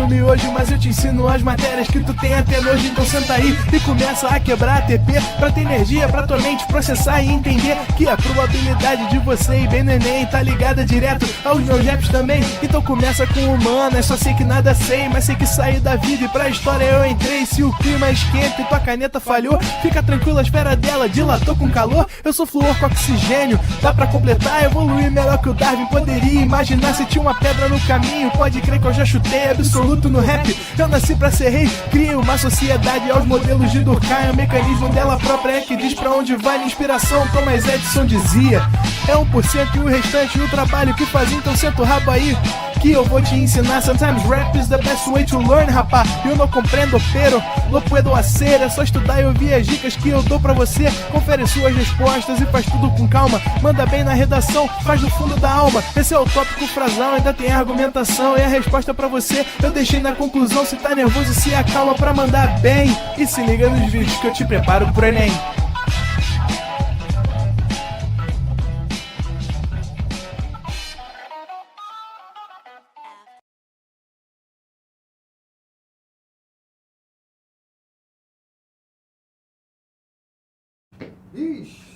no miojo, mas eu te ensino as matérias que tu tem até nojo. Então senta aí e começa a quebrar ATP pra ter energia, pra tua mente processar e entender que a probabilidade de você ir bem no Enem tá ligada direto aos meus raps também. Então começa com humanas, só sei que nada sei, mas sei que saí da vida e pra história eu entrei. Se o clima esquenta e tua caneta falhou, fica tranquilo, a esfera dela dilatou com calor. Eu sou flúor com oxigênio, dá pra completar, evoluir melhor que o Darwin poderia imaginar. Se tinha uma pedra no caminho, pode crer que eu já chutei absoluto no rap. Eu nasci pra ser rei, crio uma sociedade aos modelos de Durkheim. O mecanismo dela própria é que diz pra onde vai minha inspiração, Thomas Edison dizia. É 1% e o restante o trabalho que fazia, então senta o rabo aí que eu vou te ensinar. Sometimes rap is the best way to learn, rapá. Eu não compreendo, pero não puedo hacer. É só estudar e ouvir as dicas que eu dou pra você. Confere suas respostas e faz tudo com calma. Manda bem na redação, faz do fundo da alma. Esse é o tópico frasal, ainda tem argumentação. E a resposta pra você eu deixei na conclusão. Se tá nervoso, se acalma pra mandar bem. E se liga nos vídeos que eu te preparo pro Enem.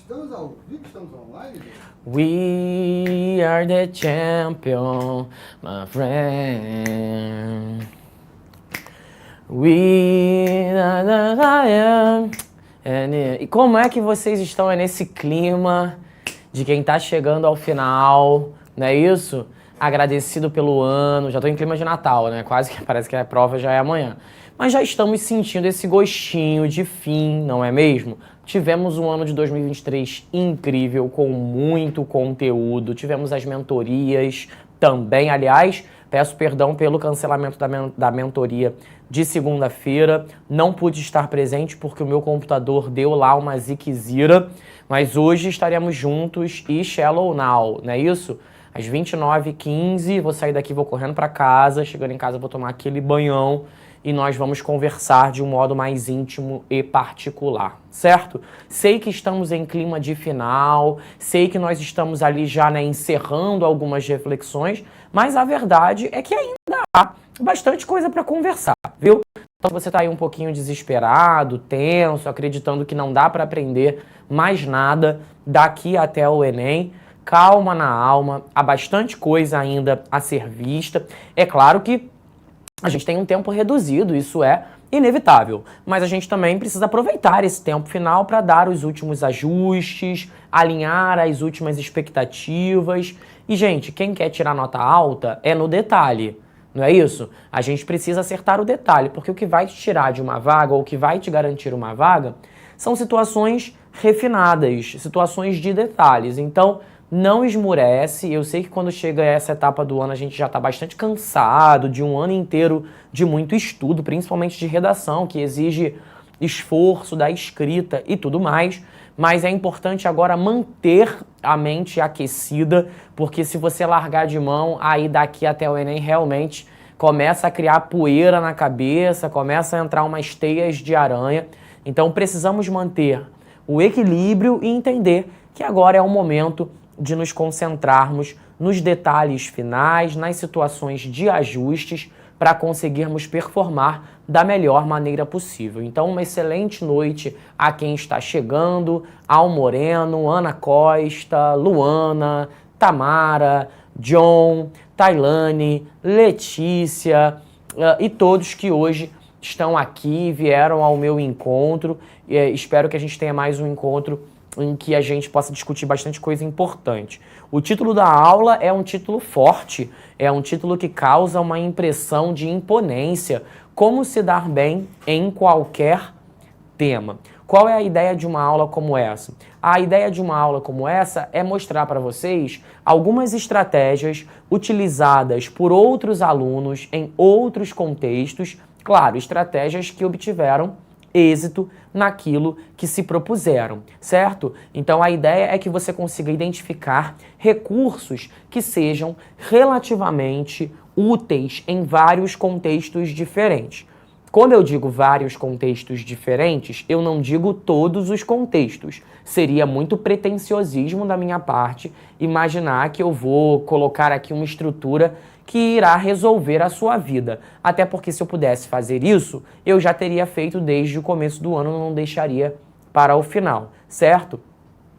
Estamos ao vivo, estamos online? We are the champion, my friend. E como é que vocês estão nesse clima de quem tá chegando ao final, não é isso? Agradecido pelo ano, já tô em clima de Natal, né? Quase que parece que a prova já é amanhã. Mas já estamos sentindo esse gostinho de fim, não é mesmo? Tivemos um ano de 2023 incrível, com muito conteúdo. Tivemos as mentorias também. Aliás, peço perdão pelo cancelamento da mentoria de segunda-feira. Não pude estar presente porque o meu computador deu lá uma ziquezira. Mas hoje estaremos juntos e Shallow Now, não é isso? Às 29h15, vou sair daqui, vou correndo para casa. Chegando em casa, vou tomar aquele banhão. E nós vamos conversar de um modo mais íntimo e particular, certo? Sei que estamos em clima de final, sei que nós estamos ali já, né, encerrando algumas reflexões, mas a verdade é que ainda há bastante coisa para conversar, viu? Então você tá aí um pouquinho desesperado, tenso, acreditando que não dá para aprender mais nada daqui até o Enem. Calma na alma, há bastante coisa ainda a ser vista. É claro que a gente tem um tempo reduzido, isso é inevitável, mas a gente também precisa aproveitar esse tempo final para dar os últimos ajustes, alinhar as últimas expectativas. E, gente, quem quer tirar nota alta é no detalhe, não é isso? A gente precisa acertar o detalhe, porque o que vai te tirar de uma vaga ou o que vai te garantir uma vaga são situações refinadas, situações de detalhes. Então, não esmurece. Eu sei que quando chega essa etapa do ano a gente já está bastante cansado de um ano inteiro de muito estudo, principalmente de redação, que exige esforço da escrita e tudo mais, mas é importante agora manter a mente aquecida, porque se você largar de mão, aí daqui até o Enem realmente começa a criar poeira na cabeça, começa a entrar umas teias de aranha. Então precisamos manter o equilíbrio e entender que agora é o momento de nos concentrarmos nos detalhes finais, nas situações de ajustes, para conseguirmos performar da melhor maneira possível. Então, uma excelente noite a quem está chegando, ao Moreno, Ana Costa, Luana, Tamara, John, Tailane, Letícia e todos que hoje estão aqui, vieram ao meu encontro. Espero que a gente tenha mais um encontro em que a gente possa discutir bastante coisa importante. O título da aula é um título forte, é um título que causa uma impressão de imponência, como se dar bem em qualquer tema. Qual é a ideia de uma aula como essa? A ideia de uma aula como essa é mostrar para vocês algumas estratégias utilizadas por outros alunos em outros contextos, claro, estratégias que obtiveram êxito naquilo que se propuseram, certo? Então a ideia é que você consiga identificar recursos que sejam relativamente úteis em vários contextos diferentes. Quando eu digo vários contextos diferentes, eu não digo todos os contextos. Seria muito pretensiosismo da minha parte imaginar que eu vou colocar aqui uma estrutura que irá resolver a sua vida. Até porque se eu pudesse fazer isso, eu já teria feito desde o começo do ano, não deixaria para o final, certo?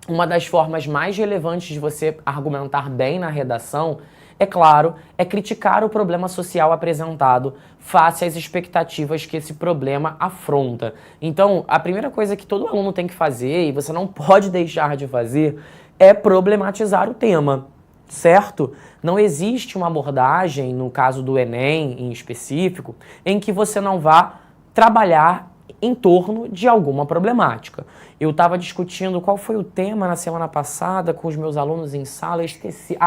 Uma das formas mais relevantes de você argumentar bem na redação, é claro, é criticar o problema social apresentado face às expectativas que esse problema afronta. Então, a primeira coisa que todo aluno tem que fazer, e você não pode deixar de fazer, é problematizar o tema, certo? Não existe uma abordagem, no caso do Enem em específico, em que você não vá trabalhar em torno de alguma problemática. Eu estava discutindo qual foi o tema na semana passada com os meus alunos em sala, eu esqueci.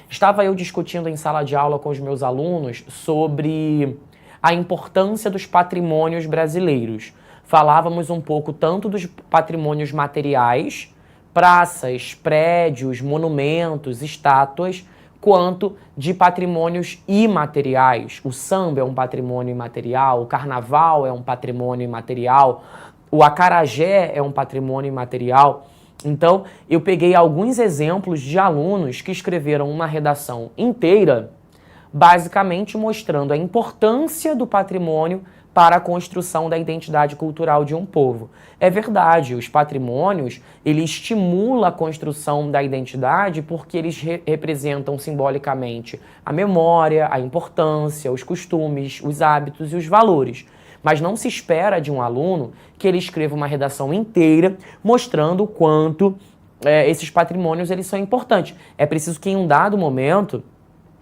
Estava eu discutindo em sala de aula com os meus alunos sobre a importância dos patrimônios brasileiros. Falávamos um pouco tanto dos patrimônios materiais, praças, prédios, monumentos, estátuas, quanto de patrimônios imateriais. O samba é um patrimônio imaterial, o carnaval é um patrimônio imaterial, o acarajé é um patrimônio imaterial. Então, eu peguei alguns exemplos de alunos que escreveram uma redação inteira, basicamente mostrando a importância do patrimônio para a construção da identidade cultural de um povo. É verdade, os patrimônios, ele estimula a construção da identidade porque eles representam simbolicamente a memória, a importância, os costumes, os hábitos e os valores. Mas não se espera de um aluno que ele escreva uma redação inteira mostrando o quanto esses patrimônios eles são importantes. É preciso que em um dado momento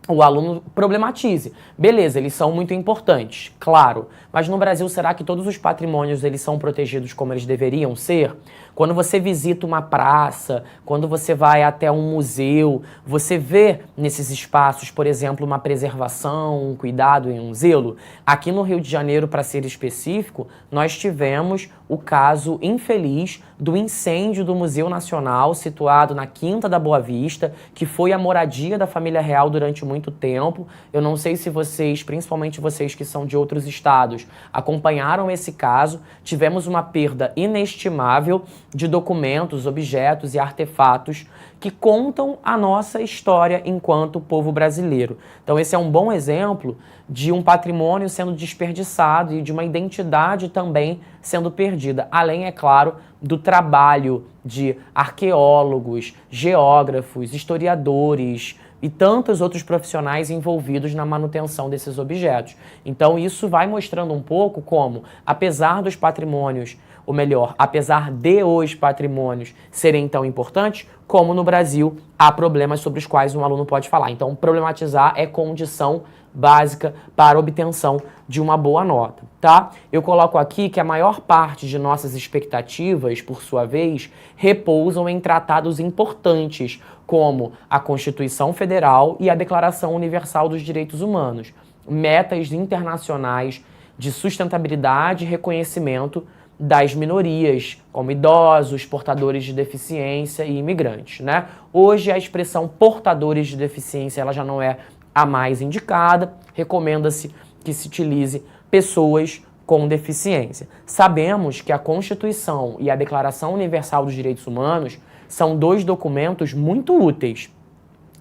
o aluno problematize. Beleza, eles são muito importantes, claro. Mas no Brasil, será que todos os patrimônios eles são protegidos como eles deveriam ser? Quando você visita uma praça, quando você vai até um museu, você vê nesses espaços, por exemplo, uma preservação, um cuidado e um zelo? Aqui no Rio de Janeiro, para ser específico, nós tivemos o caso infeliz do incêndio do Museu Nacional, situado na Quinta da Boa Vista, que foi a moradia da família real durante muito tempo. Eu não sei se vocês, principalmente vocês que são de outros estados, acompanharam esse caso. Tivemos uma perda inestimável de documentos, objetos e artefatos que contam a nossa história enquanto povo brasileiro. Então esse é um bom exemplo de um patrimônio sendo desperdiçado e de uma identidade também sendo perdida. Além, é claro, do trabalho de arqueólogos, geógrafos, historiadores e tantos outros profissionais envolvidos na manutenção desses objetos. Então isso vai mostrando um pouco como, apesar dos patrimônios, ou melhor, apesar de os patrimônios serem tão importantes, como no Brasil há problemas sobre os quais um aluno pode falar. Então problematizar é condição básica para a obtenção de uma boa nota, tá? Eu coloco aqui que a maior parte de nossas expectativas, por sua vez, repousam em tratados importantes, como a Constituição Federal e a Declaração Universal dos Direitos Humanos, metas internacionais de sustentabilidade e reconhecimento das minorias, como idosos, portadores de deficiência e imigrantes, né? Hoje a expressão portadores de deficiência ela já não é a mais indicada, recomenda-se que se utilize pessoas com deficiência. Sabemos que a Constituição e a Declaração Universal dos Direitos Humanos são dois documentos muito úteis,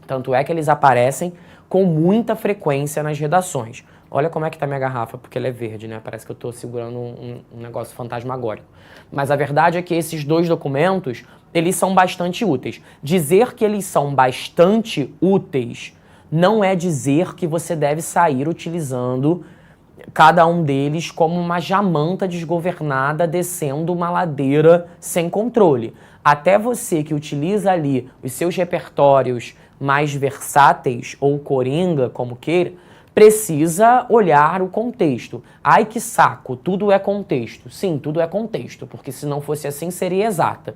tanto é que eles aparecem com muita frequência nas redações. Olha como é que tá minha garrafa, porque ela é verde, né? Parece que eu tô segurando um negócio fantasmagórico. Mas a verdade é que esses dois documentos, eles são bastante úteis. Dizer que eles são bastante úteis não é dizer que você deve sair utilizando cada um deles como uma jamanta desgovernada descendo uma ladeira sem controle. Até você que utiliza ali os seus repertórios mais versáteis ou coringa, como queira, precisa olhar o contexto. Ai, que saco, tudo é contexto. Sim, tudo é contexto, porque se não fosse assim, seria exata.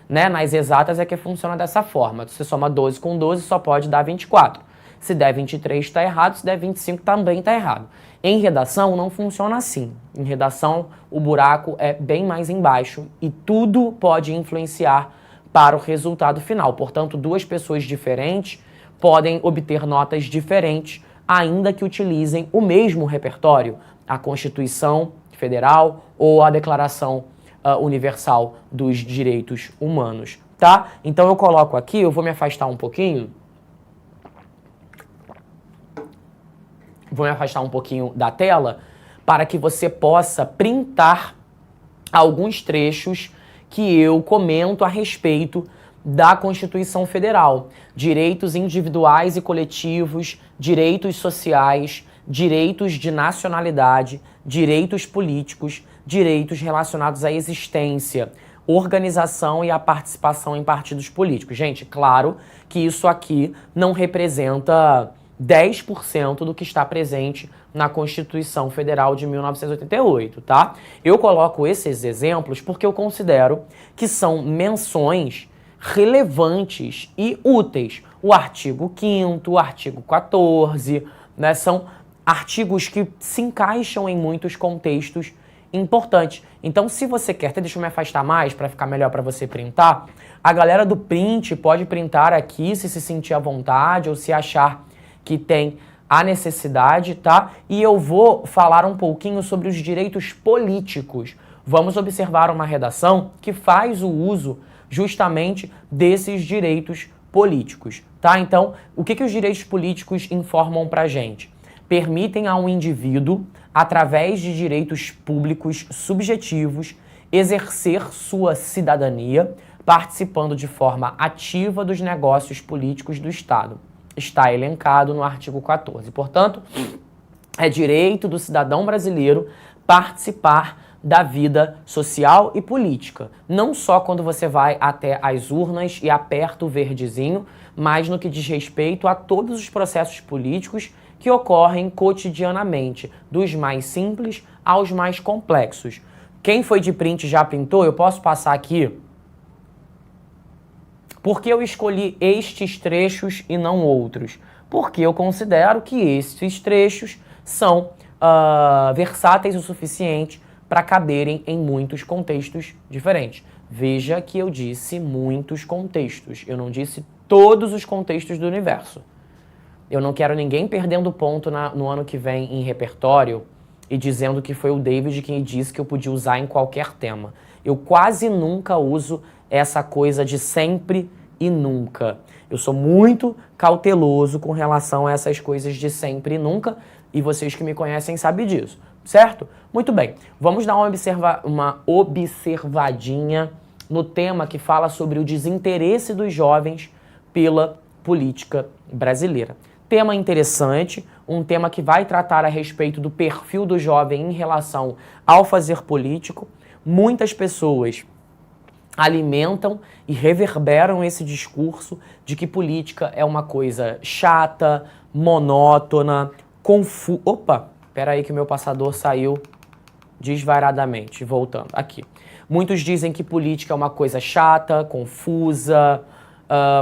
Né? Nas exatas é que funciona dessa forma. Você soma 12 com 12, só pode dar 24. Se der 23, está errado. Se der 25, também está errado. Em redação, não funciona assim. Em redação, o buraco é bem mais embaixo e tudo pode influenciar para o resultado final. Portanto, duas pessoas diferentes podem obter notas diferentes, ainda que utilizem o mesmo repertório, a Constituição Federal ou a Declaração Universal dos Direitos Humanos, tá? Então eu coloco aqui, eu vou me afastar um pouquinho. Vou me afastar um pouquinho da tela para que você possa printar alguns trechos que eu comento a respeito da Constituição Federal. Direitos individuais e coletivos, direitos sociais, direitos de nacionalidade, direitos políticos, direitos relacionados à existência, organização e à participação em partidos políticos. Gente, claro que isso aqui não representa 10% do que está presente na Constituição Federal de 1988, tá? Eu coloco esses exemplos porque eu considero que são menções relevantes e úteis. O artigo 5º, o artigo 14, né, são artigos que se encaixam em muitos contextos importantes. Então, se você quer, deixa eu me afastar mais para ficar melhor para você printar, a galera do print pode printar aqui se sentir à vontade ou se achar que tem a necessidade, tá? E eu vou falar um pouquinho sobre os direitos políticos. Vamos observar uma redação que faz o uso justamente desses direitos políticos, tá? Então, o que os direitos políticos informam pra gente? Permitem a um indivíduo, através de direitos públicos subjetivos, exercer sua cidadania, participando de forma ativa dos negócios políticos do Estado. Está elencado no artigo 14. Portanto, é direito do cidadão brasileiro participar da vida social e política. Não só quando você vai até as urnas e aperta o verdezinho, mas no que diz respeito a todos os processos políticos que ocorrem cotidianamente, dos mais simples aos mais complexos. Quem foi de print já printou? Eu posso passar aqui. Por que eu escolhi estes trechos e não outros? Porque eu considero que estes trechos são versáteis o suficiente para caberem em muitos contextos diferentes. Veja que eu disse muitos contextos, eu não disse todos os contextos do universo. Eu não quero ninguém perdendo ponto no ano que vem em repertório e dizendo que foi o David quem disse que eu podia usar em qualquer tema. Eu quase nunca uso essa coisa de sempre e nunca. Eu sou muito cauteloso com relação a essas coisas de sempre e nunca, e vocês que me conhecem sabem disso, certo? Muito bem, vamos dar uma observadinha no tema que fala sobre o desinteresse dos jovens pela política brasileira. Tema interessante, um tema que vai tratar a respeito do perfil do jovem em relação ao fazer político. Muitas pessoas alimentam e reverberam esse discurso de que política é uma coisa chata, monótona, confusa. Opa, peraí que o meu passador saiu desvairadamente, voltando aqui. Muitos dizem que política é uma coisa chata, confusa,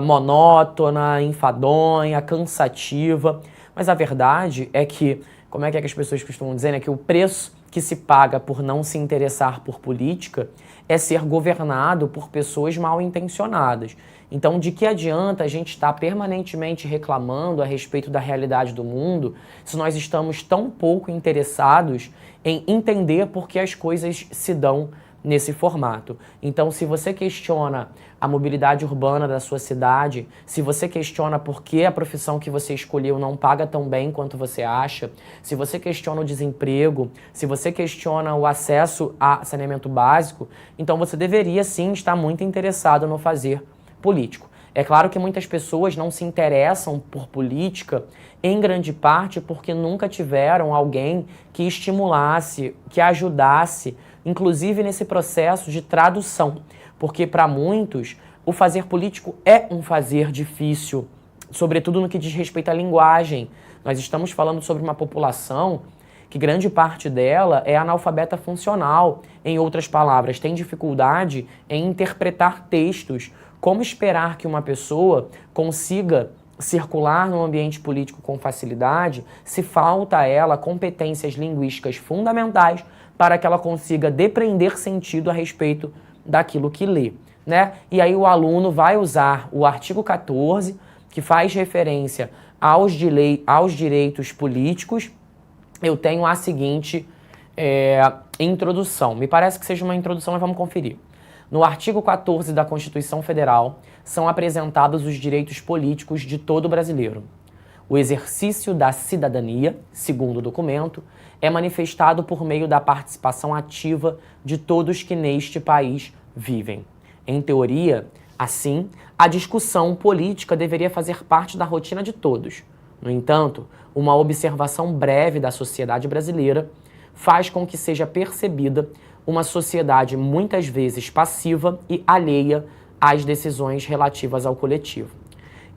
monótona, enfadonha, cansativa, mas a verdade é que, como é que as pessoas costumam dizer, né, que o preço que se paga por não se interessar por política é ser governado por pessoas mal intencionadas. Então, de que adianta a gente estar permanentemente reclamando a respeito da realidade do mundo se nós estamos tão pouco interessados em entender por que as coisas se dão nesse formato? Então, se você questiona a mobilidade urbana da sua cidade, se você questiona por que a profissão que você escolheu não paga tão bem quanto você acha, se você questiona o desemprego, se você questiona o acesso a saneamento básico, então você deveria sim estar muito interessado no fazer político. É claro que muitas pessoas não se interessam por política, em grande parte porque nunca tiveram alguém que estimulasse, que ajudasse, inclusive nesse processo de tradução, porque para muitos o fazer político é um fazer difícil, sobretudo no que diz respeito à linguagem. Nós estamos falando sobre uma população que grande parte dela é analfabeta funcional, em outras palavras, tem dificuldade em interpretar textos. Como esperar que uma pessoa consiga circular no ambiente político com facilidade se falta a ela competências linguísticas fundamentais para que ela consiga depreender sentido a respeito daquilo que lê, né? E aí o aluno vai usar o artigo 14, que faz referência aos direitos políticos. Eu tenho a seguinte introdução. Me parece que seja uma introdução, mas vamos conferir. No artigo 14 da Constituição Federal, são apresentados os direitos políticos de todo brasileiro. O exercício da cidadania, segundo o documento, é manifestado por meio da participação ativa de todos que neste país vivem. Em teoria, assim, a discussão política deveria fazer parte da rotina de todos. No entanto, uma observação breve da sociedade brasileira faz com que seja percebida uma sociedade muitas vezes passiva e alheia às decisões relativas ao coletivo.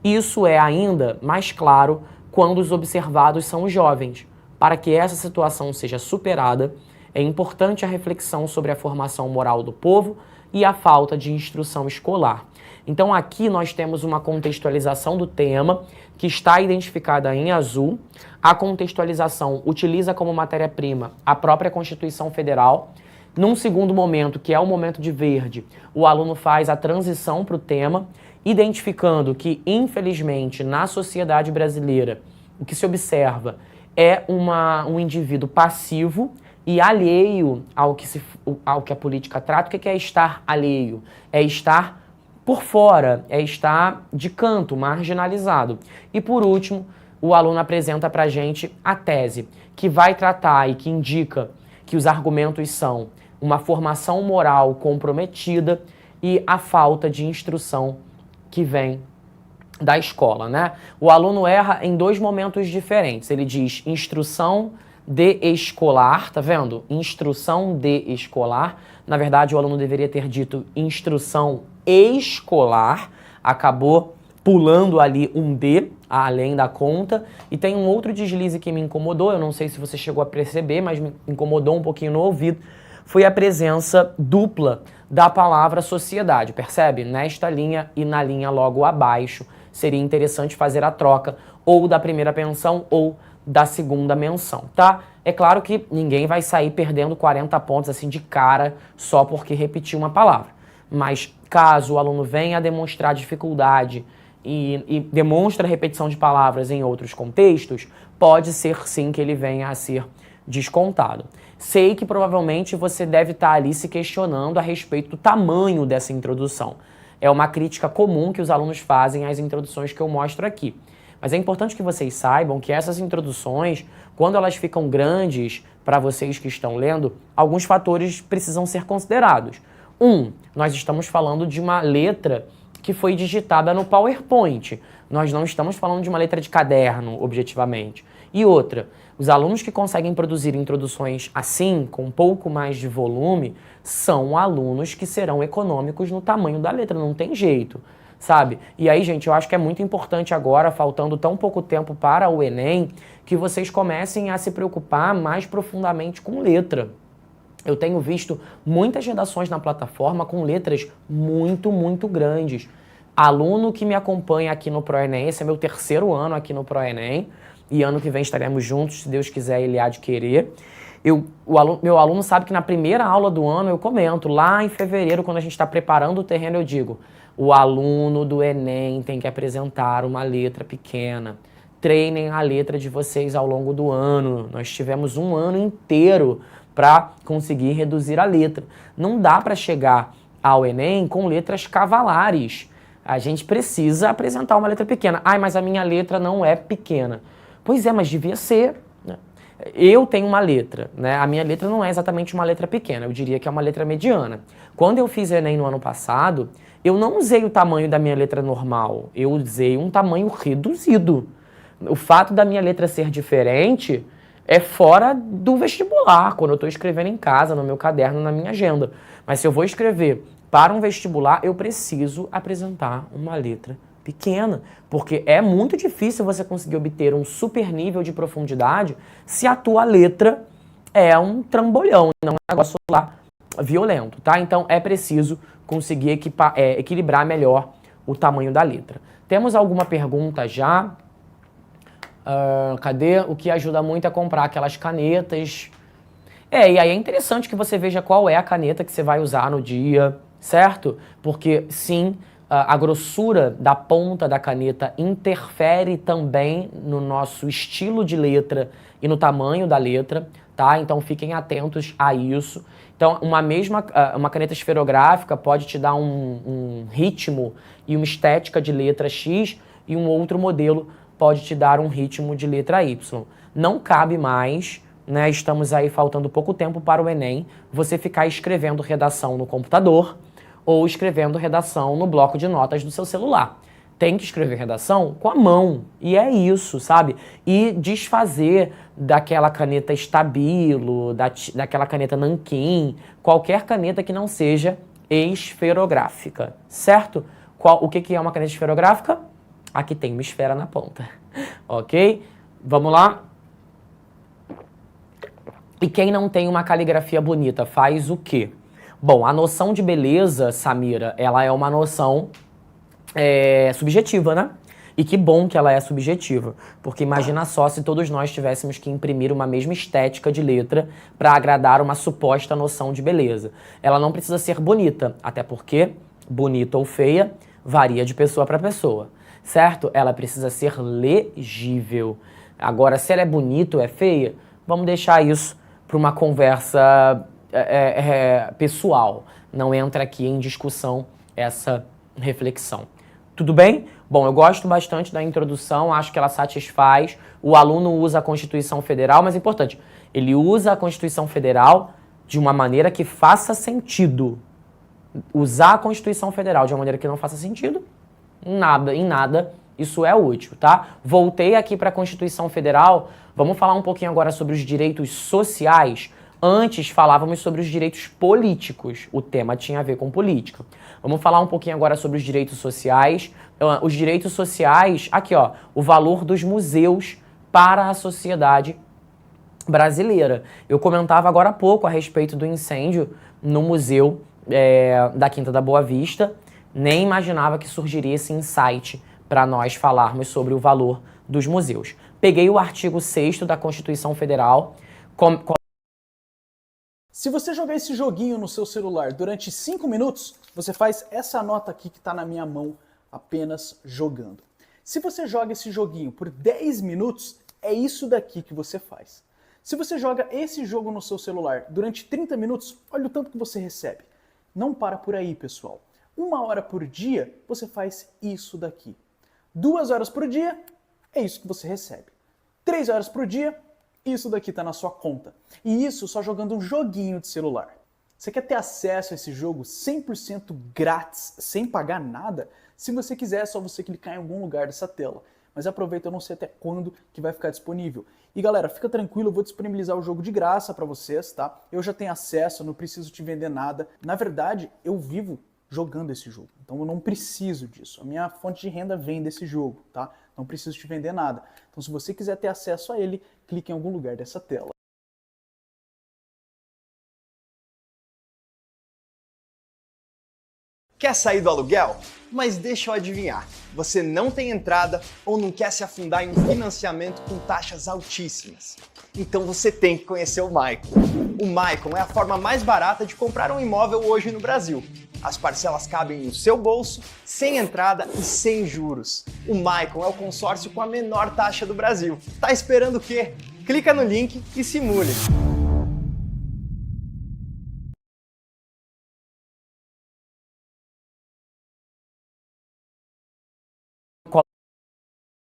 Isso é ainda mais claro quando os observados são os jovens. Para que essa situação seja superada, é importante a reflexão sobre a formação moral do povo e a falta de instrução escolar. Então aqui nós temos uma contextualização do tema que está identificada em azul. A contextualização utiliza como matéria-prima a própria Constituição Federal. Num segundo momento, que é o momento de verde, o aluno faz a transição para o tema, identificando que, infelizmente, na sociedade brasileira, o que se observa é um indivíduo passivo e alheio ao que a política trata. O que é estar alheio? É estar por fora, é estar de canto, marginalizado. E, por último, o aluno apresenta para a gente a tese, que vai tratar e que indica que os argumentos são uma formação moral comprometida e a falta de instrução que vem da escola, né? O aluno erra em dois momentos diferentes. Ele diz instrução de escolar, tá vendo? Instrução de escolar. Na verdade, o aluno deveria ter dito instrução escolar. Acabou pulando ali um D, além da conta. E tem um outro deslize que me incomodou, eu não sei se você chegou a perceber, mas me incomodou um pouquinho no ouvido. Foi a presença dupla da palavra sociedade, percebe? Nesta linha e na linha logo abaixo, seria interessante fazer a troca ou da primeira menção ou da segunda menção, tá? É claro que ninguém vai sair perdendo 40 pontos assim de cara só porque repetiu uma palavra. Mas caso o aluno venha a demonstrar dificuldade e demonstra repetição de palavras em outros contextos, pode ser sim que ele venha a ser descontado. Sei que provavelmente você deve estar ali se questionando a respeito do tamanho dessa introdução. É uma crítica comum que os alunos fazem às introduções que eu mostro aqui. Mas é importante que vocês saibam que essas introduções, quando elas ficam grandes para vocês que estão lendo, alguns fatores precisam ser considerados. Nós estamos falando de uma letra que foi digitada no PowerPoint. Nós não estamos falando de uma letra de caderno, objetivamente. E outra, os alunos que conseguem produzir introduções assim, com um pouco mais de volume, são alunos que serão econômicos no tamanho da letra, não tem jeito, sabe? E aí, gente, eu acho que é muito importante agora, faltando tão pouco tempo para o Enem, que vocês comecem a se preocupar mais profundamente com letra. Eu tenho visto muitas redações na plataforma com letras muito, muito grandes. Aluno que me acompanha aqui no ProEnem, esse é meu terceiro ano aqui no ProEnem, e ano que vem estaremos juntos, se Deus quiser, ele há de querer. Meu aluno sabe que na primeira aula do ano eu comento, lá em fevereiro, quando a gente está preparando o terreno, eu digo, o aluno do Enem tem que apresentar uma letra pequena. Treinem a letra de vocês ao longo do ano. Nós tivemos um ano inteiro para conseguir reduzir a letra. Não dá para chegar ao Enem com letras cavalares. A gente precisa apresentar uma letra pequena. Ai, mas a minha letra não é pequena. Pois é, mas devia ser. Né? Eu tenho uma letra, né? A minha letra não é exatamente uma letra pequena, eu diria que é uma letra mediana. Quando eu fiz Enem no ano passado, eu não usei o tamanho da minha letra normal, eu usei um tamanho reduzido. O fato da minha letra ser diferente é fora do vestibular, quando eu estou escrevendo em casa, no meu caderno, na minha agenda. Mas se eu vou escrever para um vestibular, eu preciso apresentar uma letra pequena, porque é muito difícil você conseguir obter um super nível de profundidade se a tua letra é um trambolhão, não é um negócio lá violento, tá? Então é preciso conseguir equilibrar melhor o tamanho da letra. Temos alguma pergunta já? Cadê? O que ajuda muito é comprar aquelas canetas. E aí é interessante que você veja qual é a caneta que você vai usar no dia, certo? Porque sim, a grossura da ponta da caneta interfere também no nosso estilo de letra e no tamanho da letra, tá? Então fiquem atentos a isso. Então uma caneta esferográfica pode te dar um ritmo e uma estética de letra X e um outro modelo pode te dar um ritmo de letra Y. Não cabe mais, né? Estamos aí faltando pouco tempo para o Enem, você ficar escrevendo redação no computador ou escrevendo redação no bloco de notas do seu celular. Tem que escrever redação com a mão, e é isso, sabe? E desfazer daquela caneta Stabilo, daquela caneta Nanquim, qualquer caneta que não seja esferográfica, certo? O que é uma caneta esferográfica? Aqui tem uma esfera na ponta, ok? Vamos lá? E quem não tem uma caligrafia bonita faz o quê? Bom, a noção de beleza, Samira, ela é uma noção subjetiva, né? E que bom que ela é subjetiva, porque imagina só se todos nós tivéssemos que imprimir uma mesma estética de letra para agradar uma suposta noção de beleza. Ela não precisa ser bonita, até porque bonita ou feia varia de pessoa para pessoa, certo? Ela precisa ser legível. Agora, se ela é bonita ou é feia, vamos deixar isso para uma conversa pessoal. Não entra aqui em discussão essa reflexão. Tudo bem? Bom, eu gosto bastante da introdução, acho que ela satisfaz. O aluno usa a Constituição Federal, mas é importante, ele usa a Constituição Federal de uma maneira que faça sentido. Usar a Constituição Federal de uma maneira que não faça sentido, em nada isso é útil, tá? Voltei aqui para a Constituição Federal, vamos falar um pouquinho agora sobre os direitos sociais. Antes falávamos sobre os direitos políticos, o tema tinha a ver com política. Vamos falar um pouquinho agora sobre os direitos sociais. Os direitos sociais, aqui ó, o valor dos museus para a sociedade brasileira. Eu comentava agora há pouco a respeito do incêndio no museu da Quinta da Boa Vista. Nem imaginava que surgiria esse insight para nós falarmos sobre o valor dos museus. Peguei o artigo 6º da Constituição Federal. Se você jogar esse joguinho no seu celular durante 5 minutos, você faz essa nota aqui que está na minha mão apenas jogando. Se você joga esse joguinho por 10 minutos, é isso daqui que você faz. Se você joga esse jogo no seu celular durante 30 minutos, olha o tanto que você recebe. Não para por aí, pessoal. 1 hora por dia, você faz isso daqui. 2 horas por dia, é isso que você recebe. 3 horas por dia, isso daqui está na sua conta. E isso só jogando um joguinho de celular. Você quer ter acesso a esse jogo 100% grátis, sem pagar nada? Se você quiser, é só você clicar em algum lugar dessa tela. Mas aproveita, eu não sei até quando que vai ficar disponível. E galera, fica tranquilo, eu vou disponibilizar o jogo de graça para vocês, tá? Eu já tenho acesso, eu não preciso te vender nada. Na verdade, eu vivo jogando esse jogo, então eu não preciso disso. A minha fonte de renda vem desse jogo, tá? Não preciso te vender nada. Então se você quiser ter acesso a ele, clique em algum lugar dessa tela. Quer sair do aluguel? Mas deixa eu adivinhar, você não tem entrada ou não quer se afundar em um financiamento com taxas altíssimas? Então você tem que conhecer o Maicon. O Maicon é a forma mais barata de comprar um imóvel hoje no Brasil. As parcelas cabem no seu bolso, sem entrada e sem juros. O Maicon é o consórcio com a menor taxa do Brasil. Tá esperando o quê? Clica no link e simule.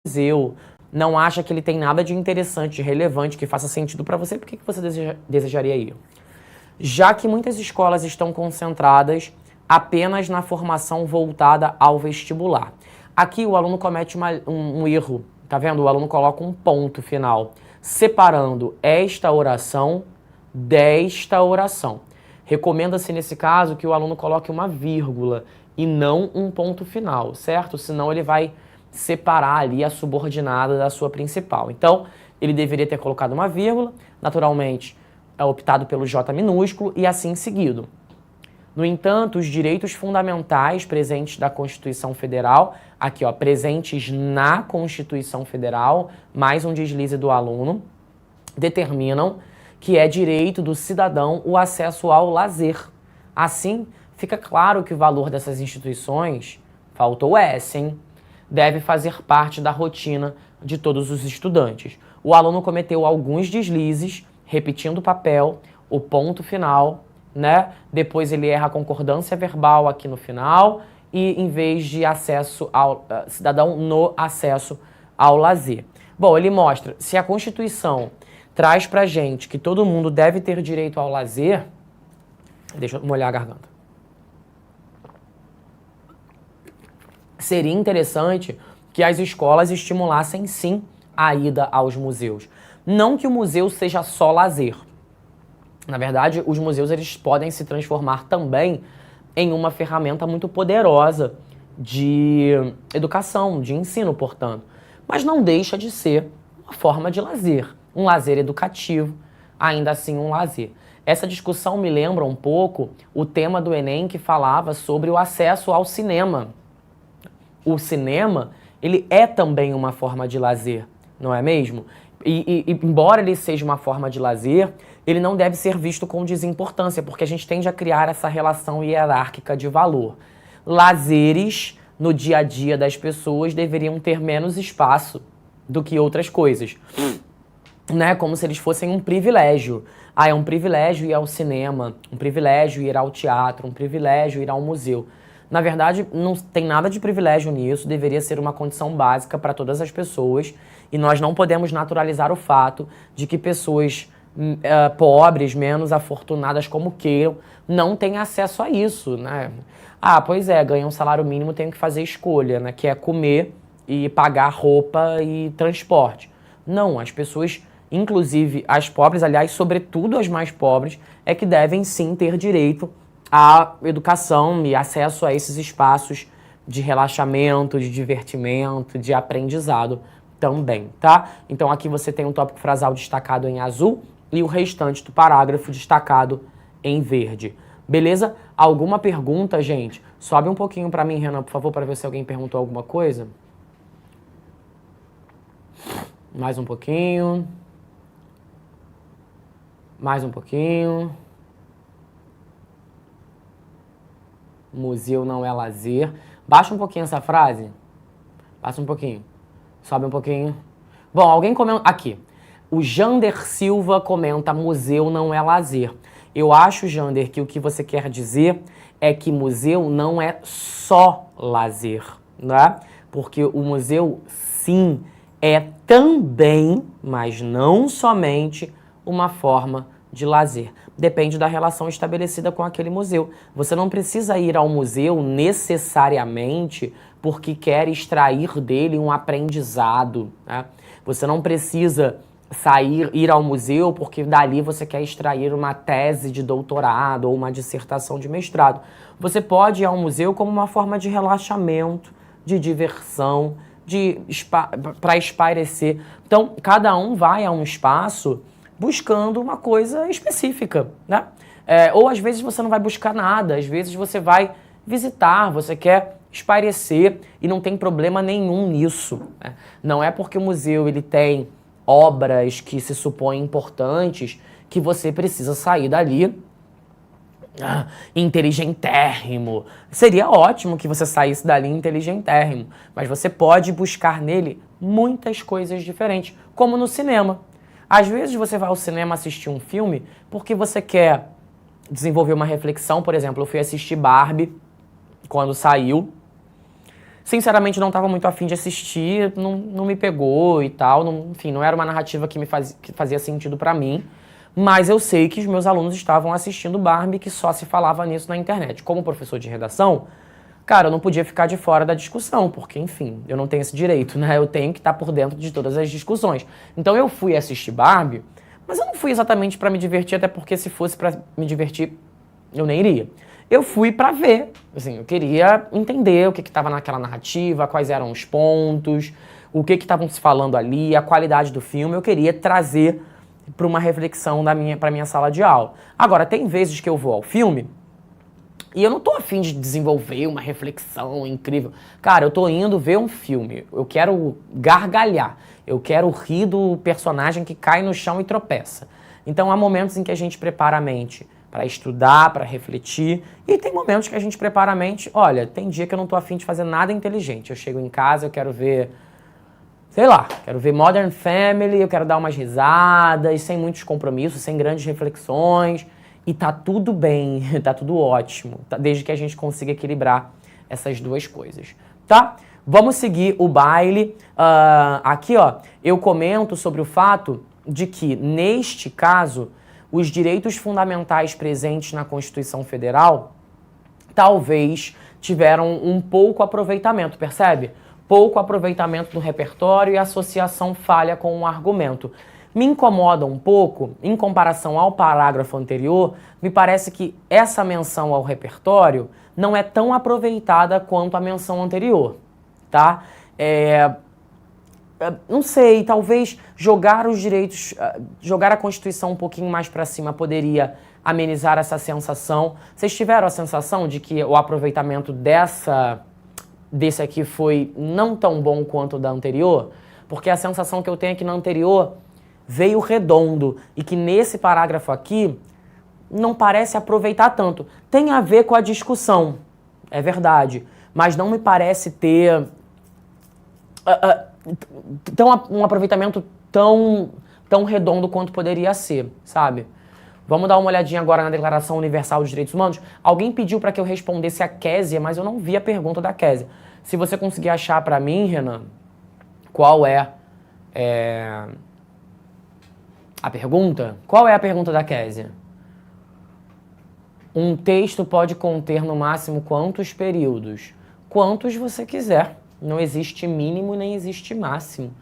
Museu não acha que ele tem nada de interessante, de relevante, que faça sentido para você, por que você desejaria ir? Já que muitas escolas estão concentradas apenas na formação voltada ao vestibular. Aqui o aluno comete um erro, tá vendo? O aluno coloca um ponto final, separando esta oração desta oração. Recomenda-se nesse caso que o aluno coloque uma vírgula e não um ponto final, certo? Senão ele vai separar ali a subordinada da sua principal. Então, ele deveria ter colocado uma vírgula, naturalmente é optado pelo J minúsculo e assim seguido. No entanto, os direitos fundamentais presentes da Constituição Federal, aqui ó, presentes na Constituição Federal, mais um deslize do aluno, determinam que é direito do cidadão o acesso ao lazer. Assim, fica claro que o valor dessas instituições, faltou S, hein? Deve fazer parte da rotina de todos os estudantes. O aluno cometeu alguns deslizes, repetindo o papel, o ponto final, né? Depois ele erra a concordância verbal aqui no final e em vez de acesso ao cidadão no acesso ao lazer. Bom, ele mostra, se a Constituição traz pra gente que todo mundo deve ter direito ao lazer, deixa eu molhar a garganta. Seria interessante que as escolas estimulassem sim a ida aos museus. Não que o museu seja só lazer. Na verdade, os museus eles podem se transformar também em uma ferramenta muito poderosa de educação, de ensino, portanto. Mas não deixa de ser uma forma de lazer, um lazer educativo, ainda assim um lazer. Essa discussão me lembra um pouco o tema do Enem que falava sobre o acesso ao cinema. O cinema, ele é também uma forma de lazer, não é mesmo? E embora ele seja uma forma de lazer, ele não deve ser visto com desimportância, porque a gente tende a criar essa relação hierárquica de valor. Lazeres no dia a dia das pessoas deveriam ter menos espaço do que outras coisas, né? Como se eles fossem um privilégio. Ah, é um privilégio ir ao cinema, um privilégio ir ao teatro, um privilégio ir ao museu. Na verdade, não tem nada de privilégio nisso, deveria ser uma condição básica para todas as pessoas e nós não podemos naturalizar o fato de que pessoas pobres, menos afortunadas como queiram, não têm acesso a isso, né? Ah, pois é, ganham um salário mínimo, tenho que fazer escolha, né? Que é comer e pagar roupa e transporte. Não, as pessoas, inclusive as pobres, aliás, sobretudo as mais pobres, é que devem sim ter direito à educação e acesso a esses espaços de relaxamento, de divertimento, de aprendizado também, tá? Então aqui você tem um tópico frasal destacado em azul e o restante do parágrafo destacado em verde. Beleza? Alguma pergunta, gente? Sobe um pouquinho pra mim, Renan, por favor, para ver se alguém perguntou alguma coisa. Mais um pouquinho. Mais um pouquinho. Museu não é lazer. Baixa um pouquinho essa frase. Baixa um pouquinho. Sobe um pouquinho. Bom, alguém comenta... Aqui. O Jander Silva comenta: museu não é lazer. Eu acho, Jander, que o que você quer dizer é que museu não é só lazer, né? Porque o museu, sim, é também, mas não somente, uma forma de lazer. Depende da relação estabelecida com aquele museu. Você não precisa ir ao museu necessariamente porque quer extrair dele um aprendizado, né? Você não precisa ir ao museu porque dali você quer extrair uma tese de doutorado ou uma dissertação de mestrado. Você pode ir ao museu como uma forma de relaxamento, de diversão, para espairecer. Então, cada um vai a um espaço buscando uma coisa específica, né? Ou às vezes você não vai buscar nada, às vezes você vai visitar, você quer espairecer e não tem problema nenhum nisso, né? Não é porque o museu ele tem obras que se supõem importantes que você precisa sair dali inteligentérrimo. Seria ótimo que você saísse dali inteligentérrimo, mas você pode buscar nele muitas coisas diferentes, como no cinema. Às vezes você vai ao cinema assistir um filme porque você quer desenvolver uma reflexão. Por exemplo, eu fui assistir Barbie quando saiu. Sinceramente, não estava muito afim de assistir, não me pegou e tal. Enfim, não era uma narrativa que fazia sentido para mim. Mas eu sei que os meus alunos estavam assistindo Barbie, que só se falava nisso na internet. Como professor de redação, cara, eu não podia ficar de fora da discussão, porque, enfim, eu não tenho esse direito, né? Eu tenho que estar por dentro de todas as discussões. Então eu fui assistir Barbie, mas eu não fui exatamente para me divertir, até porque se fosse para me divertir, eu nem iria. Eu fui para ver, assim, eu queria entender o que estava naquela narrativa, quais eram os pontos, o que estavam se falando ali, a qualidade do filme. Eu queria trazer para uma reflexão para minha sala de aula. Agora, tem vezes que eu vou ao filme e eu não tô afim de desenvolver uma reflexão incrível. Cara, eu tô indo ver um filme, eu quero gargalhar, eu quero rir do personagem que cai no chão e tropeça. Então há momentos em que a gente prepara a mente para estudar, para refletir, e tem momentos que a gente prepara a mente, olha, tem dia que eu não tô afim de fazer nada inteligente. Eu chego em casa, eu quero ver, sei lá, quero ver Modern Family, eu quero dar umas risadas, sem muitos compromissos, sem grandes reflexões, e tá tudo bem, tá tudo ótimo, desde que a gente consiga equilibrar essas duas coisas, tá? Vamos seguir o baile. Aqui, ó, eu comento sobre o fato de que, neste caso, os direitos fundamentais presentes na Constituição Federal talvez tiveram um pouco aproveitamento, percebe? Pouco aproveitamento do repertório e a associação falha com um argumento. Me incomoda um pouco, em comparação ao parágrafo anterior, me parece que essa menção ao repertório não é tão aproveitada quanto a menção anterior, tá? Não sei, talvez jogar os direitos, jogar a Constituição um pouquinho mais para cima poderia amenizar essa sensação. Vocês tiveram a sensação de que o aproveitamento desse aqui foi não tão bom quanto o da anterior? Porque a sensação que eu tenho é que na anterior veio redondo e que nesse parágrafo aqui não parece aproveitar tanto. Tem a ver com a discussão, é verdade, mas não me parece ter um aproveitamento tão redondo quanto poderia ser, sabe? Vamos dar uma olhadinha agora na Declaração Universal dos Direitos Humanos. Alguém pediu para que eu respondesse a Késia, mas eu não vi a pergunta da Késia. Se você conseguir achar para mim, Renan, qual é a pergunta? Qual é a pergunta da Késia? Um texto pode conter no máximo quantos períodos? Quantos você quiser. Não existe mínimo nem existe máximo.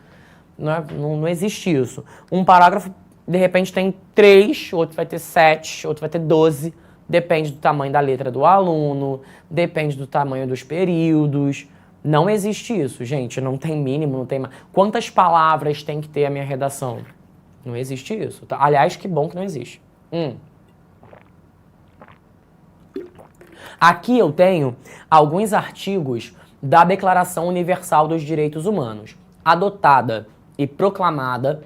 Não existe isso. Um parágrafo, de repente, tem 3, outro vai ter 7, outro vai ter 12. Depende do tamanho da letra do aluno, depende do tamanho dos períodos. Não existe isso, gente. Não tem mínimo, não tem... Quantas palavras tem que ter a minha redação? Não existe isso. Tá? Aliás, que bom que não existe. Aqui eu tenho alguns artigos da Declaração Universal dos Direitos Humanos, adotada e proclamada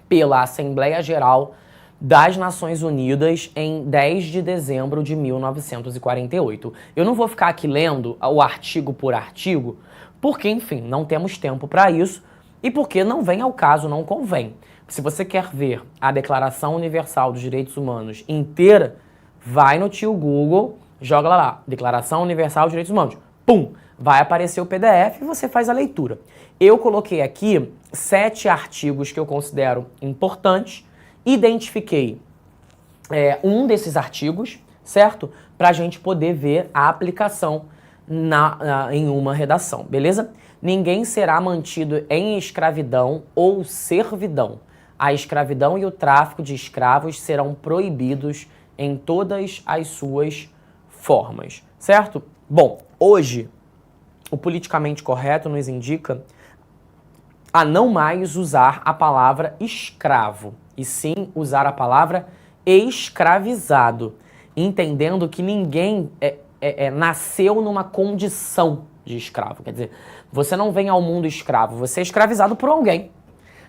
pela Assembleia Geral das Nações Unidas em 10 de dezembro de 1948. Eu não vou ficar aqui lendo o artigo por artigo, porque, enfim, não temos tempo para isso e porque não vem ao caso, não convém. Se você quer ver a Declaração Universal dos Direitos Humanos inteira, vai no tio Google, joga lá, Declaração Universal dos Direitos Humanos. Pum! Vai aparecer o PDF e você faz a leitura. Eu coloquei aqui 7 artigos que eu considero importantes, identifiquei um desses artigos, certo? Para a gente poder ver a aplicação em uma redação, beleza? Ninguém será mantido em escravidão ou servidão. A escravidão e o tráfico de escravos serão proibidos em todas as suas formas, certo? Bom, hoje o politicamente correto nos indica a não mais usar a palavra escravo, e sim usar a palavra escravizado, entendendo que ninguém nasceu numa condição de escravo. Quer dizer, você não vem ao mundo escravo, você é escravizado por alguém.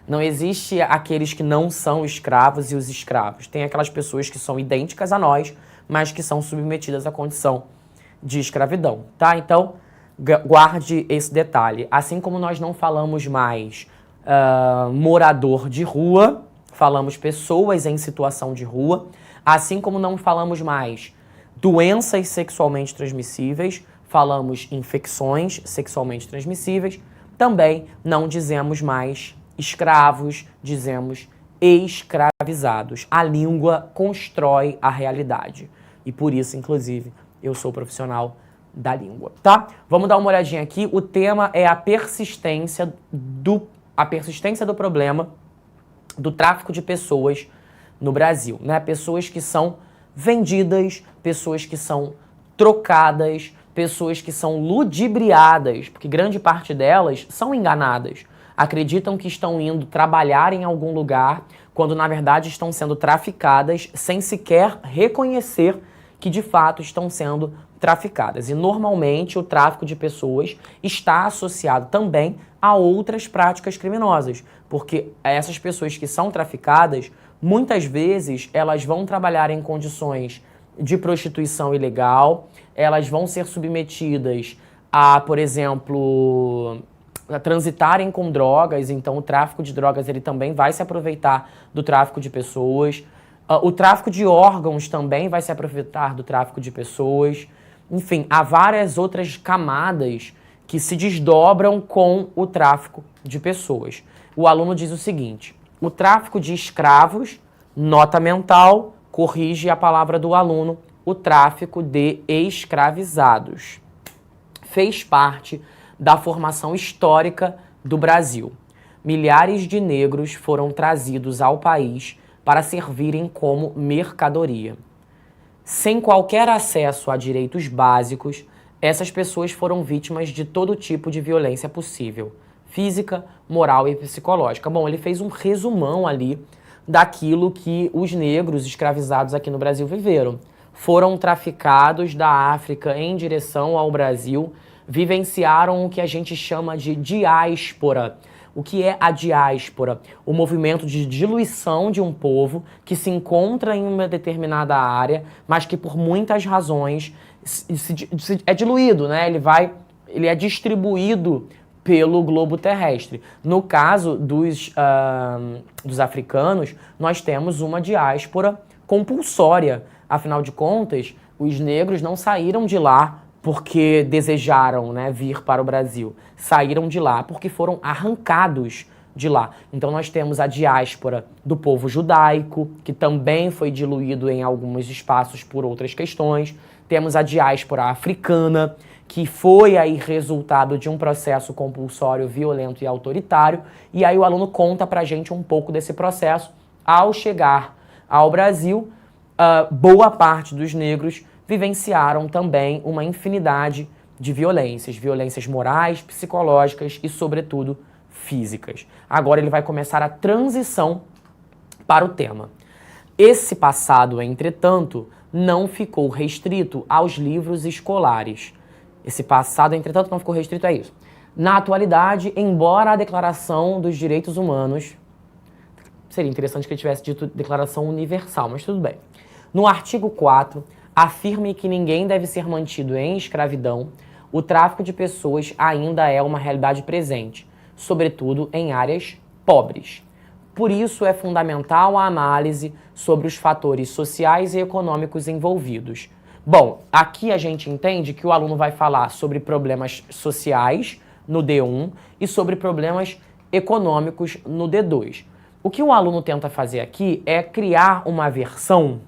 Não existe aqueles que não são escravos e os escravos. Tem aquelas pessoas que são idênticas a nós, mas que são submetidas à condição de escravidão, tá? Então, guarde esse detalhe. Assim como nós não falamos mais morador de rua, falamos pessoas em situação de rua. Assim como não falamos mais doenças sexualmente transmissíveis, falamos infecções sexualmente transmissíveis. Também não dizemos mais escravos, dizemos escravizados. A língua constrói a realidade. E por isso, inclusive, eu sou profissional da língua, tá? Vamos dar uma olhadinha aqui. O tema é a persistência do problema do tráfico de pessoas no Brasil, né? Pessoas que são vendidas, pessoas que são trocadas, pessoas que são ludibriadas, porque grande parte delas são enganadas. Acreditam que estão indo trabalhar em algum lugar, quando na verdade estão sendo traficadas sem sequer reconhecer que de fato estão sendo traficadas. E normalmente o tráfico de pessoas está associado também a outras práticas criminosas, porque essas pessoas que são traficadas, muitas vezes elas vão trabalhar em condições de prostituição ilegal, elas vão ser submetidas a, por exemplo, a transitarem com drogas, então o tráfico de drogas ele também vai se aproveitar do tráfico de pessoas. O tráfico de órgãos também vai se aproveitar do tráfico de pessoas. Enfim, há várias outras camadas que se desdobram com o tráfico de pessoas. O aluno diz o seguinte: o tráfico de escravos, nota mental, corrige a palavra do aluno, o tráfico de escravizados. Fez parte da formação histórica do Brasil. Milhares de negros foram trazidos ao país para servirem como mercadoria. Sem qualquer acesso a direitos básicos, essas pessoas foram vítimas de todo tipo de violência possível, física, moral e psicológica. Bom, ele fez um resumão ali daquilo que os negros escravizados aqui no Brasil viveram. Foram traficados da África em direção ao Brasil, vivenciaram o que a gente chama de diáspora. O que é a diáspora? O movimento de diluição de um povo que se encontra em uma determinada área, mas que por muitas razões é diluído, né? Ele é distribuído pelo globo terrestre. No caso dos africanos, nós temos uma diáspora compulsória. Afinal de contas, os negros não saíram de lá porque desejaram, né, vir para o Brasil. Saíram de lá porque foram arrancados de lá. Então nós temos a diáspora do povo judaico, que também foi diluído em alguns espaços por outras questões. Temos a diáspora africana, que foi aí resultado de um processo compulsório, violento e autoritário. E aí o aluno conta pra gente um pouco desse processo. Ao chegar ao Brasil, boa parte dos negros vivenciaram também uma infinidade de violências morais, psicológicas e, sobretudo, físicas. Agora ele vai começar a transição para o tema. Esse passado, entretanto, não ficou restrito aos livros escolares. Esse passado, entretanto, não ficou restrito a isso. Na atualidade, embora a Declaração dos Direitos Humanos... Seria interessante que ele tivesse dito Declaração Universal, mas tudo bem. No artigo 4, afirme que ninguém deve ser mantido em escravidão, o tráfico de pessoas ainda é uma realidade presente, sobretudo em áreas pobres. Por isso é fundamental a análise sobre os fatores sociais e econômicos envolvidos. Bom, aqui a gente entende que o aluno vai falar sobre problemas sociais no D1 e sobre problemas econômicos no D2. O que o aluno tenta fazer aqui é criar uma versão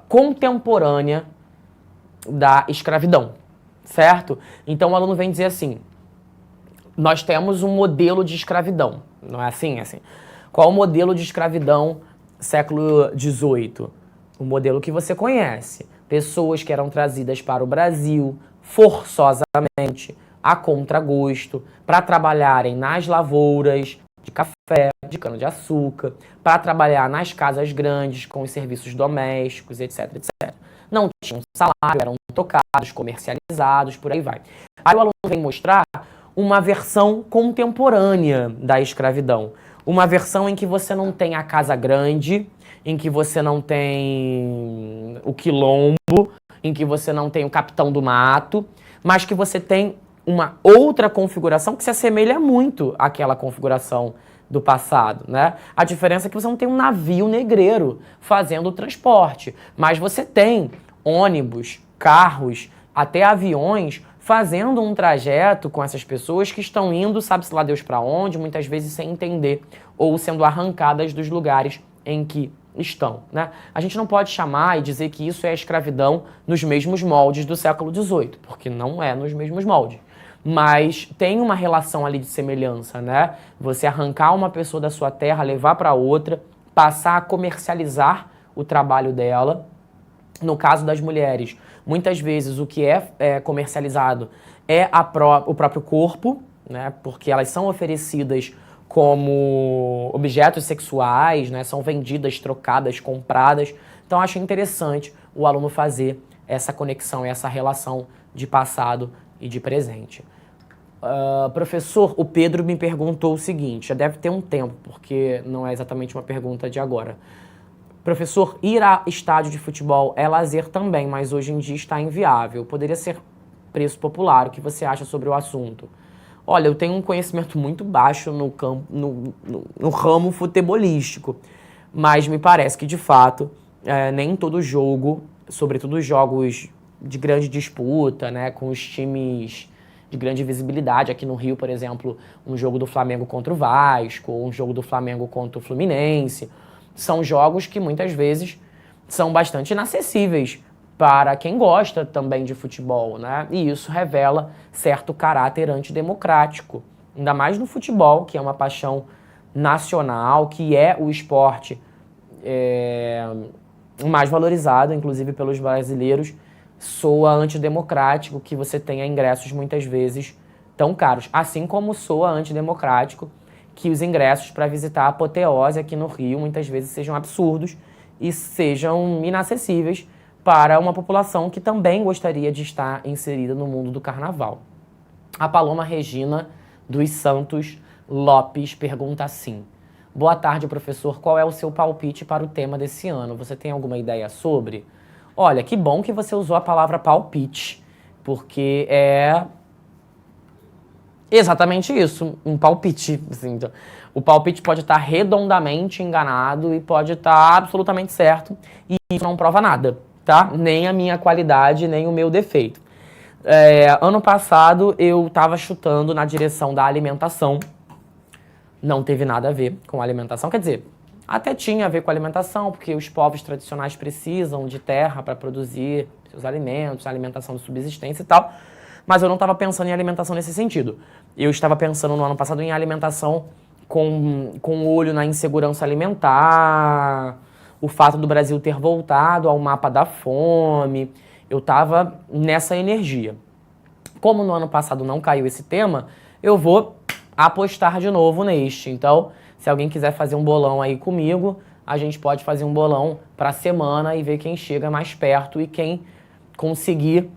contemporânea da escravidão, certo? Então o aluno vem dizer assim: nós temos um modelo de escravidão, não é assim? É assim. Qual o modelo de escravidão século XVIII? O modelo que você conhece. Pessoas que eram trazidas para o Brasil forçosamente, a contragosto, para trabalharem nas lavouras de café, de cana-de-açúcar, para trabalhar nas casas grandes com os serviços domésticos, etc, etc. Não tinham salário, eram trocados, comercializados, por aí vai. Aí o aluno vem mostrar uma versão contemporânea da escravidão. Uma versão em que você não tem a casa grande, em que você não tem o quilombo, em que você não tem o capitão do mato, mas que você tem uma outra configuração que se assemelha muito àquela configuração do passado, né? A diferença é que você não tem um navio negreiro fazendo o transporte, mas você tem ônibus, carros, até aviões fazendo um trajeto com essas pessoas que estão indo, sabe-se lá Deus para onde, muitas vezes sem entender, ou sendo arrancadas dos lugares em que estão, né? A gente não pode chamar e dizer que isso é escravidão nos mesmos moldes do século XVIII, porque não é nos mesmos moldes. Mas tem uma relação ali de semelhança, né? Você arrancar uma pessoa da sua terra, levar para outra, passar a comercializar o trabalho dela. No caso das mulheres, muitas vezes o que é comercializado é o próprio corpo, né? Porque elas são oferecidas como objetos sexuais, né? São vendidas, trocadas, compradas. Então acho interessante o aluno fazer essa conexão, essa relação de passado e de presente. Professor, o Pedro me perguntou o seguinte, já deve ter um tempo, porque não é exatamente uma pergunta de agora. Professor, ir a estádio de futebol é lazer também, mas hoje em dia está inviável. Poderia ser preço popular. O que você acha sobre o assunto? Olha, eu tenho um conhecimento muito baixo no ramo futebolístico, mas me parece que, de fato, nem todo jogo, sobretudo os jogos de grande disputa, né, com os times de grande visibilidade. Aqui no Rio, por exemplo, um jogo do Flamengo contra o Vasco, um jogo do Flamengo contra o Fluminense. São jogos que muitas vezes são bastante inacessíveis para quem gosta também de futebol, né? E isso revela certo caráter antidemocrático, ainda mais no futebol, que é uma paixão nacional, que é o esporte mais valorizado, inclusive pelos brasileiros. Soa antidemocrático que você tenha ingressos muitas vezes tão caros, assim como soa antidemocrático que os ingressos para visitar a Apoteose aqui no Rio muitas vezes sejam absurdos e sejam inacessíveis para uma população que também gostaria de estar inserida no mundo do carnaval. A Paloma Regina dos Santos Lopes pergunta assim: boa tarde, professor, qual é o seu palpite para o tema desse ano? Você tem alguma ideia sobre? Olha, que bom que você usou a palavra palpite, porque é exatamente isso, um palpite. Assim, então, o palpite pode estar redondamente enganado e pode estar absolutamente certo, e isso não prova nada, tá? Nem a minha qualidade, nem o meu defeito. Ano passado eu estava chutando na direção da alimentação, não teve nada a ver com a alimentação, quer dizer, até tinha a ver com a alimentação, porque os povos tradicionais precisam de terra para produzir seus alimentos, alimentação de subsistência e tal, mas eu não estava pensando em alimentação nesse sentido. Eu estava pensando no ano passado em alimentação com olho na insegurança alimentar, o fato do Brasil ter voltado ao mapa da fome. Eu estava nessa energia. Como no ano passado não caiu esse tema, eu vou apostar de novo neste. Então, se alguém quiser fazer um bolão aí comigo, a gente pode fazer um bolão para a semana e ver quem chega mais perto e quem conseguir...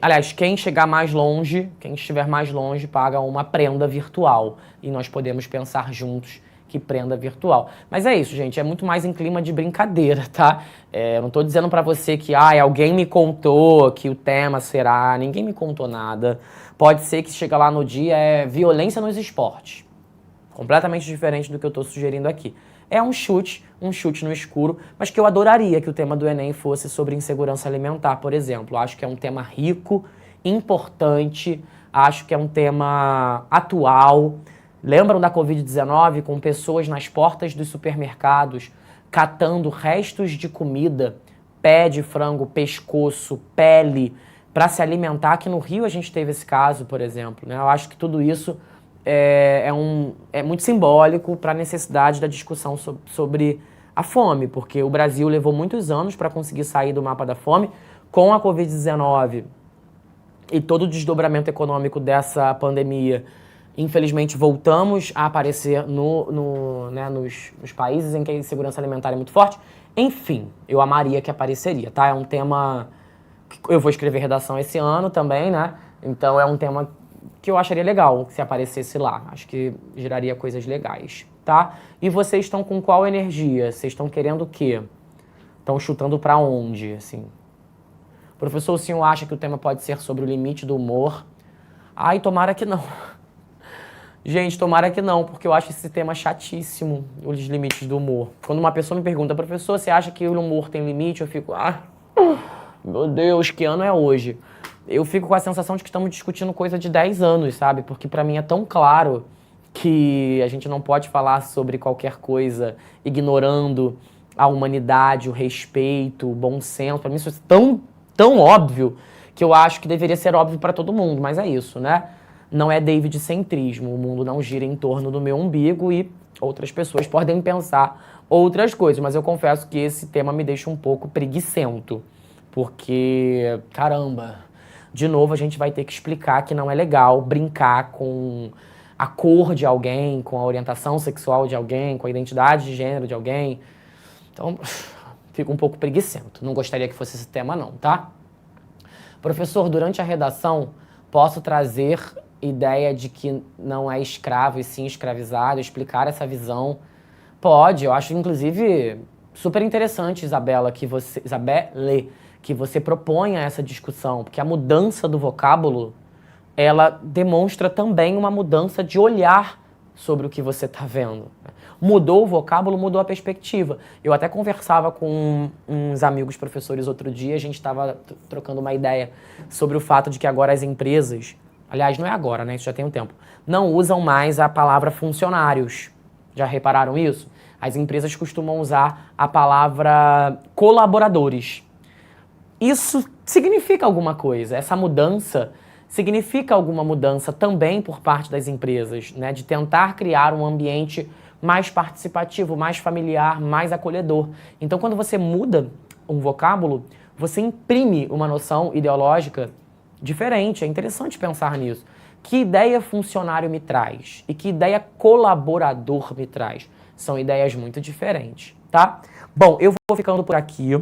Aliás, quem chegar mais longe, quem estiver mais longe, paga uma prenda virtual. E nós podemos pensar juntos que prenda virtual. Mas é isso, gente, é muito mais em clima de brincadeira, tá? Eu não tô dizendo pra você que alguém me contou que o tema será... Ninguém me contou nada. Pode ser que chega lá no dia violência nos esportes. Completamente diferente do que eu tô sugerindo aqui. É um chute no escuro, mas que eu adoraria que o tema do Enem fosse sobre insegurança alimentar, por exemplo. Acho que é um tema rico, importante, acho que é um tema atual. Lembram da Covid-19 com pessoas nas portas dos supermercados catando restos de comida, pé de frango, pescoço, pele, para se alimentar? Aqui no Rio a gente teve esse caso, por exemplo, né? Eu acho que tudo isso é muito simbólico para a necessidade da discussão sobre a fome, porque o Brasil levou muitos anos para conseguir sair do mapa da fome. Com a Covid-19 e todo o desdobramento econômico dessa pandemia, infelizmente voltamos a aparecer nos países em que a insegurança alimentar é muito forte. Enfim, eu amaria que apareceria, tá? É um tema que eu vou escrever redação esse ano também, né? Então é um tema que eu acharia legal se aparecesse lá. Acho que geraria coisas legais, tá? E vocês estão com qual energia? Vocês estão querendo o quê? Estão chutando pra onde, assim? Professor, o senhor acha que o tema pode ser sobre o limite do humor? Ai, tomara que não. Gente, tomara que não, porque eu acho esse tema chatíssimo, os limites do humor. Quando uma pessoa me pergunta, professor, você acha que o humor tem limite? Eu fico, meu Deus, que ano é hoje? Eu fico com a sensação de que estamos discutindo coisa de 10 anos, sabe? Porque pra mim é tão claro que a gente não pode falar sobre qualquer coisa ignorando a humanidade, o respeito, o bom senso. Pra mim isso é tão óbvio que eu acho que deveria ser óbvio pra todo mundo, mas é isso, né? Não é David-centrismo, o mundo não gira em torno do meu umbigo e outras pessoas podem pensar outras coisas, mas eu confesso que esse tema me deixa um pouco preguiçento, porque, caramba, de novo a gente vai ter que explicar que não é legal brincar com a cor de alguém, com a orientação sexual de alguém, com a identidade de gênero de alguém. Então, fico um pouco preguiçento, não gostaria que fosse esse tema não, tá? Professor, durante a redação, posso trazer ideia de que não é escravo e sim escravizado, explicar essa visão? Pode, eu acho inclusive super interessante, Isabelle, que você proponha essa discussão, porque a mudança do vocábulo, ela demonstra também uma mudança de olhar sobre o que você está vendo. Mudou o vocábulo, mudou a perspectiva. Eu até conversava com uns amigos professores outro dia, a gente estava trocando uma ideia sobre o fato de que agora as empresas aliás, não é agora, né? Isso já tem um tempo, não usam mais a palavra funcionários. Já repararam isso? As empresas costumam usar a palavra colaboradores. Isso significa alguma coisa, essa mudança significa alguma mudança também por parte das empresas, né? De tentar criar um ambiente mais participativo, mais familiar, mais acolhedor. Então, quando você muda um vocábulo, você imprime uma noção ideológica diferente. É interessante pensar nisso. Que ideia funcionário me traz? E que ideia colaborador me traz? São ideias muito diferentes, tá? Bom, eu vou ficando por aqui.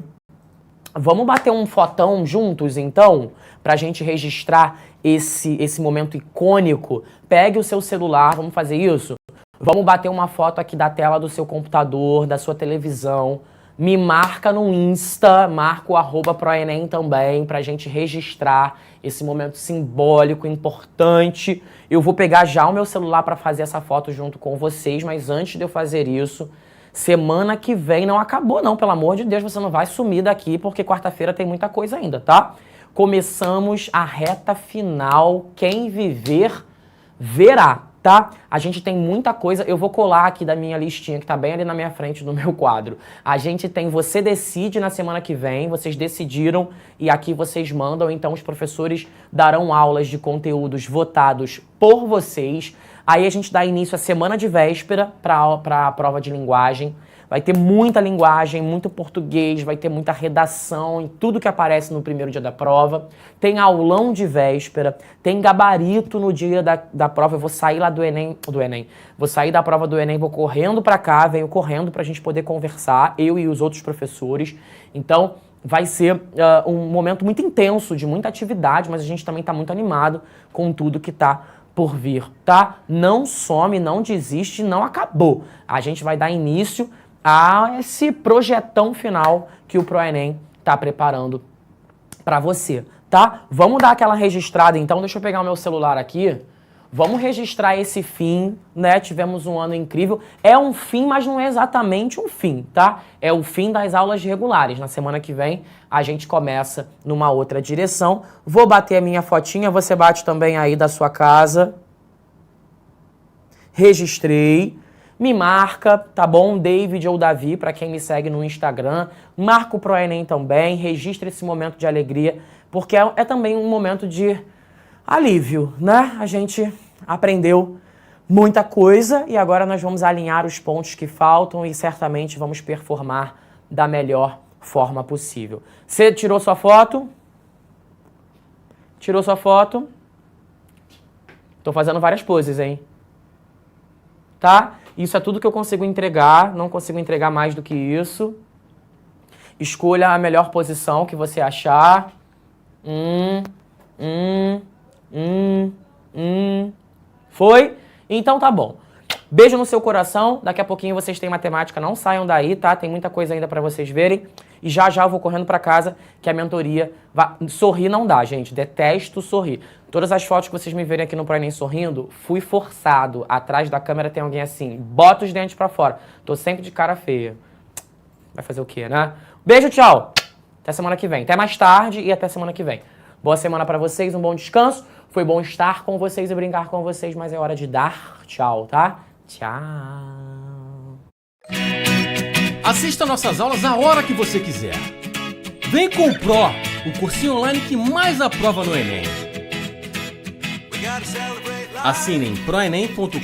Vamos bater um fotão juntos, então, pra gente registrar esse momento icônico. Pegue o seu celular, vamos fazer isso? Vamos bater uma foto aqui da tela do seu computador, da sua televisão. Me marca no Insta, marca o @proenem também, pra gente registrar esse momento simbólico, importante. Eu vou pegar já o meu celular pra fazer essa foto junto com vocês, mas antes de eu fazer isso, semana que vem não acabou não, pelo amor de Deus, você não vai sumir daqui, porque quarta-feira tem muita coisa ainda, tá? Começamos a reta final, quem viver, verá. Tá? A gente tem muita coisa, eu vou colar aqui da minha listinha, que tá bem ali na minha frente no meu quadro. A gente tem Você Decide na semana que vem, vocês decidiram e aqui vocês mandam, então os professores darão aulas de conteúdos votados por vocês. Aí a gente dá início à semana de véspera para a prova de linguagem. Vai ter muita linguagem, muito português, vai ter muita redação em tudo que aparece no primeiro dia da prova. Tem aulão de véspera, tem gabarito no dia da prova. Eu vou sair lá do Enem, vou sair da prova do Enem, vou correndo pra cá, venho correndo pra gente poder conversar, eu e os outros professores. Então, vai ser um momento muito intenso, de muita atividade, mas a gente também tá muito animado com tudo que tá por vir, tá? Não some, não desiste, não acabou. A gente vai dar início a esse projetão final que o ProEnem tá preparando para você, tá? Vamos dar aquela registrada, então, deixa eu pegar o meu celular aqui. Vamos registrar esse fim, né? Tivemos um ano incrível. É um fim, mas não é exatamente um fim, tá? É o fim das aulas regulares. Na semana que vem, a gente começa numa outra direção. Vou bater a minha fotinha, você bate também aí da sua casa. Registrei. Me marca, tá bom? David ou Davi, para quem me segue no Instagram. Marca o ProEnem também, registra esse momento de alegria, porque é também um momento de alívio, né? A gente aprendeu muita coisa e agora nós vamos alinhar os pontos que faltam e certamente vamos performar da melhor forma possível. Você tirou sua foto? Tirou sua foto? Tô fazendo várias poses, hein? Tá? Isso é tudo que eu consigo entregar, não consigo entregar mais do que isso. Escolha a melhor posição que você achar. Foi? Então tá bom. Beijo no seu coração. Daqui a pouquinho vocês têm matemática, não saiam daí, tá? Tem muita coisa ainda pra vocês verem. E já já eu vou correndo pra casa, que a mentoria... Sorrir não dá, gente. Detesto sorrir. Todas as fotos que vocês me verem aqui no ProEnem sorrindo, fui forçado. Atrás da câmera tem alguém assim. Bota os dentes pra fora. Tô sempre de cara feia. Vai fazer o quê, né? Beijo, tchau. Até semana que vem. Até mais tarde e até semana que vem. Boa semana pra vocês, um bom descanso. Foi bom estar com vocês e brincar com vocês, mas é hora de dar tchau, tá? Tchau. Assista nossas aulas a hora que você quiser. Vem com o Pro, o cursinho online que mais aprova no Enem. Assinem proenem.com.br.